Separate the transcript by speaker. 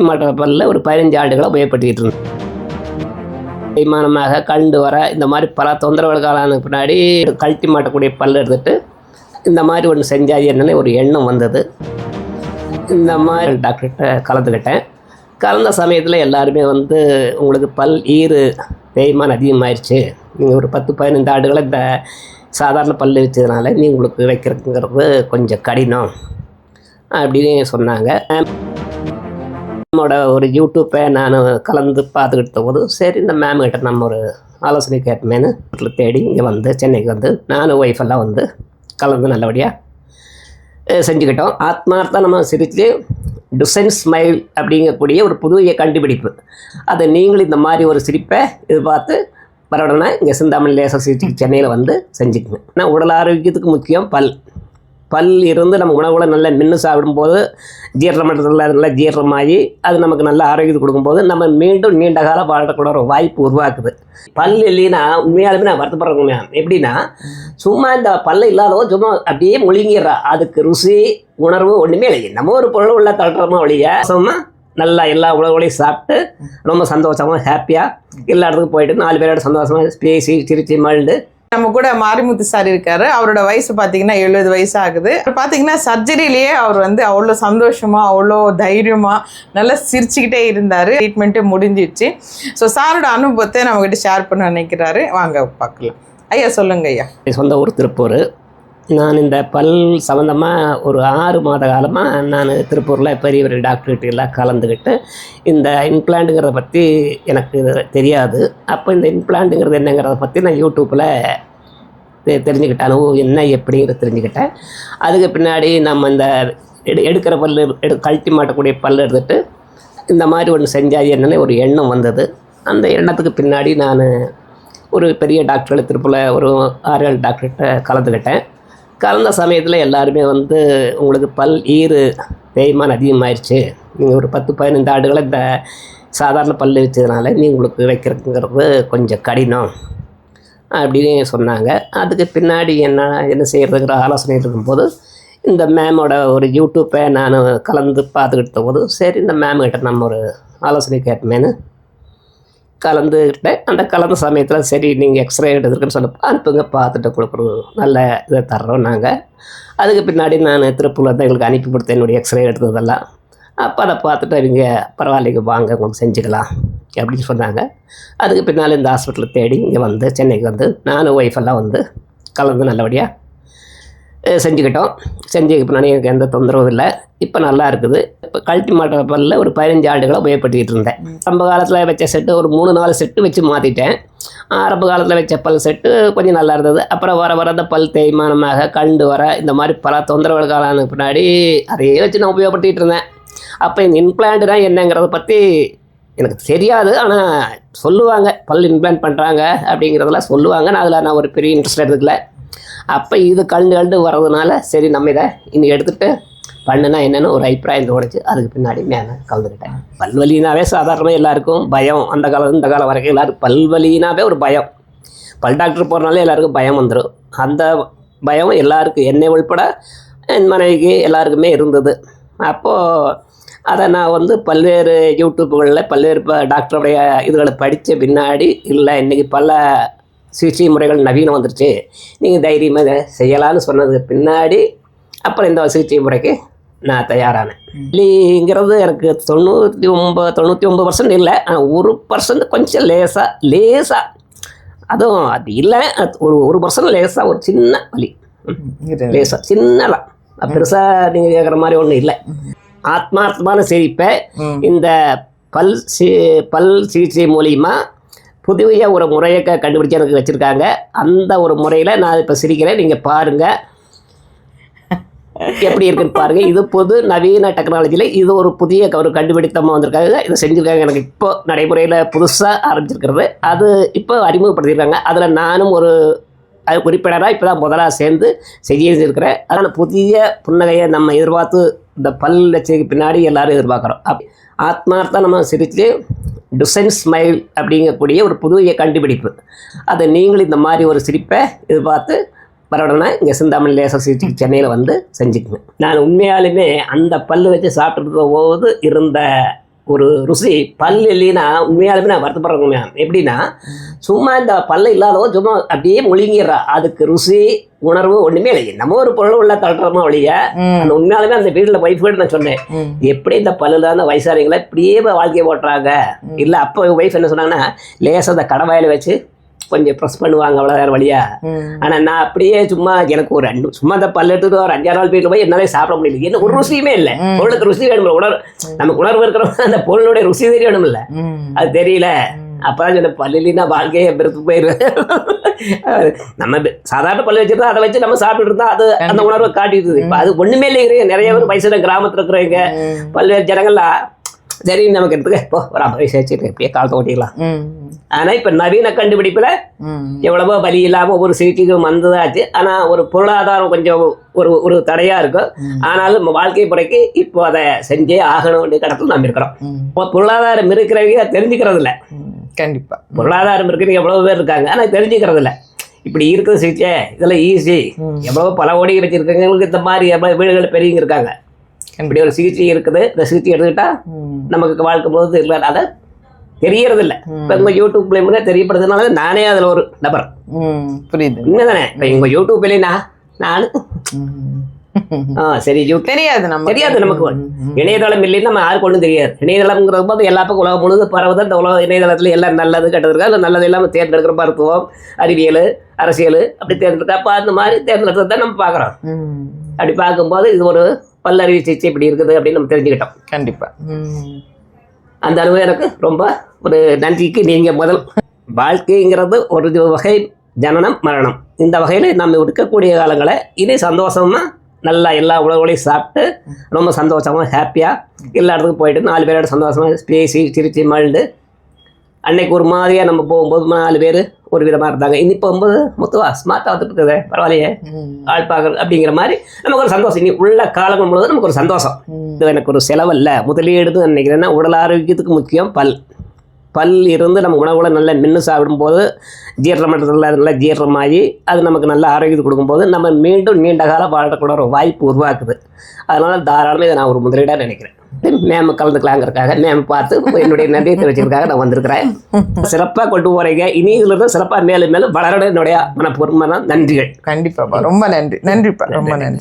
Speaker 1: கழட்டி மாட்டுற பல்ல ஒரு 15 ஆண்டுகளாக உபயோகப்படுத்திக்கிட்டு இருந்தேன். தேய்மானமாக கண்டு வர இந்த மாதிரி பல தொந்தரவுகளுக்கான பின்னாடி கழட்டி மாட்டக்கூடிய பல் எடுத்துட்டு இந்த மாதிரி ஒன்று செஞ்சாது என்னன்னு ஒரு எண்ணம் வந்தது. இந்த மாதிரி டாக்டர்கிட்ட கலந்துக்கிட்டேன். கலந்த சமயத்தில் எல்லாருமே வந்து உங்களுக்கு பல் தேய்மானம் அதிகமாகிடுச்சு, நீங்கள் ஒரு 10-15 ஆண்டுகளை இந்த சாதாரண பல் வச்சதுனால நீ உங்களுக்கு வைக்கிறதுங்கிறது கொஞ்சம் கடினம் அப்படின்னு சொன்னாங்க. நம்மளோட ஒரு யூடியூப்பை நான் கலந்து பார்த்துக்கிட்ட போது சரி இந்த மேம்கிட்ட நம்ம ஒரு ஆலோசனை கேட்போமேனு தேடி இங்கே வந்து சென்னைக்கு வந்து நானும் ஒய்ஃபெல்லாம் வந்து கலந்து நல்லபடியாக செஞ்சுக்கிட்டோம். ஆத்மார்த்தம் நம்ம சிரித்து டிசைன் ஸ்மைல் அப்படிங்கக்கூடிய ஒரு புதிய கண்டுபிடிப்பு. அதை நீங்களும் இந்த மாதிரி ஒரு சிரிப்பை எதிர்பார்த்து பரவாயில்லனா இங்கே சிந்தாமணி லேசர் சிகிச்சை சென்னையில் வந்து செஞ்சுக்குங்க. ஆனால் உடல் ஆரோக்கியத்துக்கு முக்கியம் பல் இருந்து நம்ம உணவுகளை நல்லா மென்று சாப்பிடும்போது ஜீரண மட்டத்தில் நல்லா ஜீரணமாகி அது நமக்கு நல்ல ஆரோக்கியத்தை கொடுக்கும்போது நம்ம மீண்டும் நீண்ட காலம் வாழக்கூட ஒரு வாய்ப்பு உருவாக்குது. பல் இல்லைன்னா உண்மையாலுமே நான் வருத்தப்படுறேங்க. எப்படின்னா சும்மா இந்த பல்ல இல்லாதவோ சும்மா அப்படியே முழுங்கிடுறா. அதுக்கு ருசி உணர்வு ஒன்றுமே இல்லை. நம்ம ஒரு பொருள் உள்ள தள்ளுறோமா ஒழிய சும்மா நல்லா எல்லா உணவுகளையும் சாப்பிட்டு ரொம்ப சந்தோஷமாக ஹாப்பியாக எல்லா இடத்துக்கும் போயிட்டு 4 பேரோட சந்தோஷமாக பேசி சிரிச்சு மழுந்து.
Speaker 2: நம்ம கூட மாரிமுத்து சார் இருக்காரு. அவரோட வயசு பார்த்தீங்கன்னா 70 வயசு ஆகுது. பார்த்தீங்கன்னா சர்ஜரியிலேயே அவர் வந்து அவ்வளோ சந்தோஷமா அவ்வளோ தைரியமா நல்லா சிரிச்சுக்கிட்டே இருந்தார். ட்ரீட்மெண்ட்டு முடிஞ்சிடுச்சு. ஸோ சாரோட அனுபவத்தை நம்மகிட்ட ஷேர் பண்ண நினைக்கிறாரு. வாங்க பார்க்கலாம். ஐயா சொல்லுங்க ஐயா.
Speaker 1: சொந்த ஊர் திருப்பூர். நான் இந்த பல் சம்மந்தமாக ஒரு 6 மாத காலமாக நான் திருப்பூரில் பெரிய பெரிய டாக்டர்கிட்ட எல்லாம் கலந்துக்கிட்டு இந்த இம்ப்ளான்ட்டுங்கிறத பற்றி எனக்கு தெரியாது. அப்போ இந்த இம்ப்ளான்ட்டுங்கிறது என்னங்கிறத பற்றி நான் யூடியூப்பில் தெரிஞ்சுக்கிட்டேன். அனுபவம் என்ன எப்படிங்கிறத தெரிஞ்சுக்கிட்டேன். அதுக்கு பின்னாடி நம்ம இந்த எடுக்கிற கழட்டி மாட்டக்கூடிய பல் எடுத்துகிட்டு இந்த மாதிரி ஒன்று செஞ்சாது என்னன்னு ஒரு எண்ணம் வந்தது. அந்த எண்ணத்துக்கு பின்னாடி நான் ஒரு பெரிய டாக்டர்கள் திருப்பூரில் ஒரு 6-7 டாக்டர்கிட்ட கலந்துக்கிட்டேன். கலந்த சமயத்தில் எல்லாருமே வந்து உங்களுக்கு பல் தேய்மானம் அதிகமாகிடுச்சு, நீங்கள் ஒரு 10-15 ஆண்டுகளை இந்த சாதாரண பல் வச்சதுனால நீ உங்களுக்கு வைக்கிறதுங்கிறது கொஞ்சம் கடினம் அப்படின்னு சொன்னாங்க. அதுக்கு பின்னாடி என்ன செய்கிறதுங்கிற ஆலோசனை இருக்கும்போது இந்த மேமோட ஒரு யூடியூப்பை நான் கலந்து பார்த்துக்கிட்ட போது சரி இந்த மேம்கிட்ட நம்ம ஒரு ஆலோசனை கேட்போமேனு கலந்துக்கிட்டேன். அந்த கலந்த சமயத்தில் சரி நீங்கள் எக்ஸ்ரே எடுத்துருக்குன்னு சொன்ன அனுப்புங்க, பார்த்துட்டு கொடுக்குறோம் நல்ல இதை தர்றோம் நாங்கள். அதுக்கு பின்னாடி நான் திருப்பூரில் தான் எங்களுக்கு அனுப்பி கொடுத்தேன் என்னுடைய எக்ஸ்ரே எடுத்ததெல்லாம். அப்போ அதை பார்த்துட்டு அவங்க பரவாயில்லைங்க வாங்க உங்களுக்கு செஞ்சுக்கலாம் அப்படின்னு சொன்னாங்க. அதுக்கு பின்னால் இந்த ஹாஸ்பிட்டலில் தேடி இங்கே வந்து சென்னைக்கு வந்து நானும் ஒய்ஃபெல்லாம் வந்து கலந்து நல்லபடியாக செஞ்சுக்கிட்டோம். செஞ்சுக்கு பின்னாடி எனக்கு எந்த தொந்தரவும் இல்லை. இப்போ நல்லா இருக்குது. இப்போ கழட்டி மாட்டுற பல்ல ஒரு 15 ஆண்டுகளாக உபயோகப்படுத்திக்கிட்டு இருந்தேன். ஆரம்ப காலத்தில் வச்ச செட்டு ஒரு 3-4 செட்டு வச்சு மாற்றிட்டேன். ஆரம்ப காலத்தில் வச்ச பல் செட்டு கொஞ்சம் நல்லா இருந்தது. அப்புறம் வர அந்த பல் தேய்மானமாக கண்டு வர இந்த மாதிரி பல தொந்தரவுகளுக்கான பின்னாடி அதையே வச்சு நான் உபயோகப்படுத்திகிட்டு இருந்தேன். அப்போ இந்த இம்ப்ளான்ட்னா என்னங்கிறத பற்றி எனக்கு தெரியாது. ஆனால் சொல்லுவாங்க பல் இம்ப்ளான்ட் பண்ணுறாங்க அப்படிங்கிறதெல்லாம் சொல்லுவாங்க. நான் ஒரு பெரிய இன்ட்ரெஸ்ட் எடுத்துக்கல. அப்போ இது கண்டு வர்றதுனால சரி நம்ம இதை இன்னும் எடுத்துகிட்டு பண்ணுனா என்னென்னு ஒரு அபிப்பிராயம் தோணுச்சு. அதுக்கு பின்னாடி நான் கலந்துக்கிட்டேன். பல்வலினாவே சாதாரணமாக எல்லாருக்கும் பயம். அந்த காலம் இந்த காலம் வரைக்கும் எல்லோரும் பல்வலினாவே ஒரு பயம். பல் டாக்டர் போகிறனாலே எல்லாருக்கும் பயம் வந்துடும். அந்த பயம் எல்லாருக்கும் என்னை உள்பட என் மனைவிக்கு எல்லாருக்குமே இருந்தது. அப்போது அதை நான் வந்து பல்வேறு யூடியூப்புகளில் பல்வேறு டாக்டருடைய இதுகளை படித்த பின்னாடி இல்லை இன்றைக்கி பல சிகிச்சை முறைகள் நவீனம் வந்துருச்சு, நீங்கள் தைரியமாக இதை செய்யலான்னு சொன்னதுக்கு பின்னாடி அப்புறம் இந்த சிகிச்சை முறைக்கு நான் தயாரானேன். இல்லைங்கிறது எனக்கு 99% இல்லை. ஆனால் 1% கொஞ்சம் லேசாக அதுவும் அது இல்லை. ஒரு 1% லேசாக ஒரு சின்ன வலி, லேசாக சின்னலாம், பெருசாக நீங்கள் கேட்குற மாதிரி ஒன்றும் இல்லை. ஆத்மார்த்தமான சிரிப்பை இந்த பல் சிகிச்சை மூலிமா புதிய ஒரு முறையை கண்டுபிடிச்சி எனக்கு வச்சுருக்காங்க. அந்த ஒரு முறையில் நான் இப்போ சிரிக்கிறேன். நீங்கள் பாருங்கள் எப்படி இருக்குன்னு பாருங்கள். இது புது நவீன டெக்னாலஜியில் இது ஒரு புதிய ஒரு கண்டுபிடித்தமாக வந்திருக்காங்க. இதை செஞ்சுருக்காங்க. எனக்கு இப்போ நடைமுறையில் புதுசாக ஆரம்பிச்சிருக்கிறது. அது இப்போ அறிமுகப்படுத்தியிருக்காங்க. அதில் நானும் ஒரு உறுப்பினராக இப்போ தான் முதலாக சேர்ந்து செஞ்சுருக்கிறேன். அதனால் புதிய புன்னகையை நம்ம எதிர்பார்த்து இந்த பல் வச்சதுக்கு பின்னாடி எல்லோரும் எதிர்பார்க்குறோம். ஆத்மார்த்தம் நம்ம சிரித்து டிசைன் ஸ்மைல் அப்படிங்கக்கூடிய ஒரு புதிய கண்டுபிடிப்பு. அதை நீங்களும் இந்த மாதிரி ஒரு சிரிப்பை எதிர்பார்த்து பரவாயில்லனா இங்கே சிந்தாமணி லேசர் சிகிச்சை சென்னையில் வந்து செஞ்சுக்குங்க. நான் உண்மையாலுமே அந்த பல் வச்சு சாப்பிட்ருந்த போது இருந்த ஒரு ருசி பல் இல்லைன்னா உண்மையாலுமே நான் வருத்தப்படுறேங்க. எப்படின்னா சும்மா இந்த பல்ல இல்லாதவோ சும்மா அப்படியே மொழிங்கிறா, அதுக்கு ருசி உணர்வு ஒண்ணுமே இல்லை. நம்ம ஒரு பொருள் உள்ள தள்ளுறோமா ஒழிய அந்த உண்மையாலுமே அந்த வீட்டில் ஒய்ஃப் கிட்ட நான் சொன்னேன், எப்படி இந்த பல்லுல அந்த வயசாளிகளை இப்படியே வாழ்க்கையை ஓட்டுறாங்க. இல்லை அப்போ ஒய்ஃப் என்ன சொன்னாங்கன்னா, லேசாக அந்த கடவாயில வச்சு கொஞ்சம் ப்ரெஸ் பண்ணுவாங்க, அவ்வளோ வேறு வழியா. ஆனால் நான் அப்படியே சும்மா எனக்கு ஒரு சும்மா அந்த பல்லு எடுத்துட்டு ஒரு 5-6 நாள் வீட்டில் போய் என்னாலே சாப்பிட முடியல. என்ன ஒரு ருசியுமே இல்லை. பொருளுக்கு ருசி வேணும், நமக்கு உணர்வு இருக்கிறவங்க அந்த பொருளுடைய ருசி தெரியணும் இல்லை, அது தெரியல. அப்பதான் சொன்ன பல்லுனா வாழ்க்கையை பெருத்து போயிடுவேன். நம்ம சாதாரண பல்லு வச்சிருந்தா அதை வச்சு நம்ம சாப்பிட்டு இருந்தா அது அந்த உணர்வை காட்டிடுது. இப்போ அது ஒண்ணுமே இல்லைங்கிறீங்க. நிறைய பேர் வயசுல கிராமத்துல இருக்கிறவங்க பல்வேறு ஜனங்கள்லாம் சரி நமக்கு எடுத்துக்க இப்போ ஒரு 50 வயசு வச்சுட்டு எப்படியே காலத்தை ஓட்டிடலாம். ஆனா இப்ப நவீன கண்டுபிடிப்புல எவ்வளவோ வலி இல்லாம ஒவ்வொரு சிகிச்சைக்கும் வந்ததாச்சு. ஆனா ஒரு பொருளாதாரம் கொஞ்சம் ஒரு தடையா இருக்கும். ஆனாலும் நம்ம வாழ்க்கை முறைக்கு இப்போ அதை செஞ்சே ஆகணும் கடத்துல நம்ம இருக்கிறோம். இப்போ பொருளாதாரம் இருக்கிறவங்க தெரிஞ்சுக்கிறது இல்லை.
Speaker 2: கண்டிப்பா
Speaker 1: பொருளாதாரம் இருக்கிறவங்க எவ்வளவு பேர் இருக்காங்க, ஆனா தெரிஞ்சுக்கிறது இல்லை. இப்படி இருக்குது சிகிச்சை, இதெல்லாம் ஈஸி. எவ்வளவு பல கோடி வச்சிருக்கவங்களுக்கு இந்த மாதிரி எவ்வளவு வீடுகள் பெரியவங்க இருக்காங்க. இப்படி ஒரு சிகிச்சை இருக்குது, இந்த சிகிச்சை எடுத்துக்கிட்டா நமக்கு வாழ்க்கை போது இல்லை, அதை தெரியறது இல்லை. இப்போ உங்க யூடியூப்ல தெரியப்படுறதுனால நானே அதுல ஒரு நபர்.
Speaker 2: புரியுது,
Speaker 1: உண்மைதானே? இப்போ உங்க யூடியூப்லனா நானு சரி
Speaker 2: தெரியாது, நம்ம
Speaker 1: தெரியாது. நமக்கு இணையதளம் இல்லைன்னு நம்ம யாருக்கு ஒன்றும் தெரியாது. இணையதளம்ங்கிறது போது எல்லா பக்கம் உலகம் முழுது பரவுது. இந்த உலக இணையதளத்துல எல்லாம் நல்லது கெட்டது இருக்கா, இல்லை நல்லது இல்லாமல் தேர்ந்தெடுக்கிற மருத்துவம், அறிவியல், அரசியல் அப்படி தேர்ந்தெடுக்கா. அப்போ அந்த மாதிரி தேர்ந்தெடுத்ததை நம்ம பார்க்குறோம். அப்படி பார்க்கும்போது இது ஒரு பல்லறிவு சிகிச்சை இப்படி இருக்குது அப்படின்னு நம்ம தெரிஞ்சுக்கிட்டோம்.
Speaker 2: கண்டிப்பா
Speaker 1: அந்த அளவு எனக்கு ரொம்ப ஒரு நன்றிக்கு நீங்கள் முதல். வாழ்க்கைங்கிறது ஒரு வகை ஜனனம் மரணம். இந்த வகையில் நம்ம இருக்கக்கூடிய காலங்களை இனி சந்தோஷமாக நல்லா எல்லா உணவுகளையும் சாப்பிட்டு ரொம்ப சந்தோஷமாக ஹாப்பியாக எல்லா இடத்துக்கும் போயிட்டு 4 பேரோட சந்தோஷமாக பேசி சிரித்து மழுந்து அன்னைக்கு ஒரு மாதிரியாக நம்ம போகும்போது 4 பேர் ஒரு விதமாக இருந்தாங்க. இனி போகும்போது மொத்தவா ஸ்மார்ட்டாக வந்துட்டு இருக்குது, பரவாயில்லையே ஆள் பார்க்குறது அப்படிங்கிற மாதிரி நமக்கு ஒரு சந்தோஷம். இனி உள்ள காலங்கள் முழுவதும் நமக்கு ஒரு சந்தோஷம். இது எனக்கு ஒரு செலவல்ல, முதலீடுன்னு நினைக்கிறேன்னா உடல் ஆரோக்கியத்துக்கு முக்கியம் பல் இருந்து நம்ம உணவுகளை நல்லா மென்று சாப்பிடும்போது ஜீரண மட்டத்தில் நல்லா ஜீரணமாகி அது நமக்கு நல்ல ஆரோக்கியத்தை கொடுக்கும்போது நம்ம மீண்டும் நீண்ட காலம் வாழக்கூட ஒரு வாய்ப்பு உருவாக்குது. அதனால் தாராளமாக இதை நான் ஒரு முதலீடாக நினைக்கிறேன். மேம் கலந்துக்கலாங்கிறதுக்காக மேம் பார்த்து என்னுடைய நன்றியை தெரிவிச்சதுக்காக நான் வந்திருக்கிறேன். சிறப்பாக கொண்டு போகிறீங்க. இனி இதுல இருந்து சிறப்பாக மேலும் மேலும் வளர என்னுடைய மனப்பூர்வமான நன்றிகள்.
Speaker 2: கண்டிப்பாப்பா, ரொம்ப நன்றி. நன்றிப்பா, ரொம்ப நன்றி.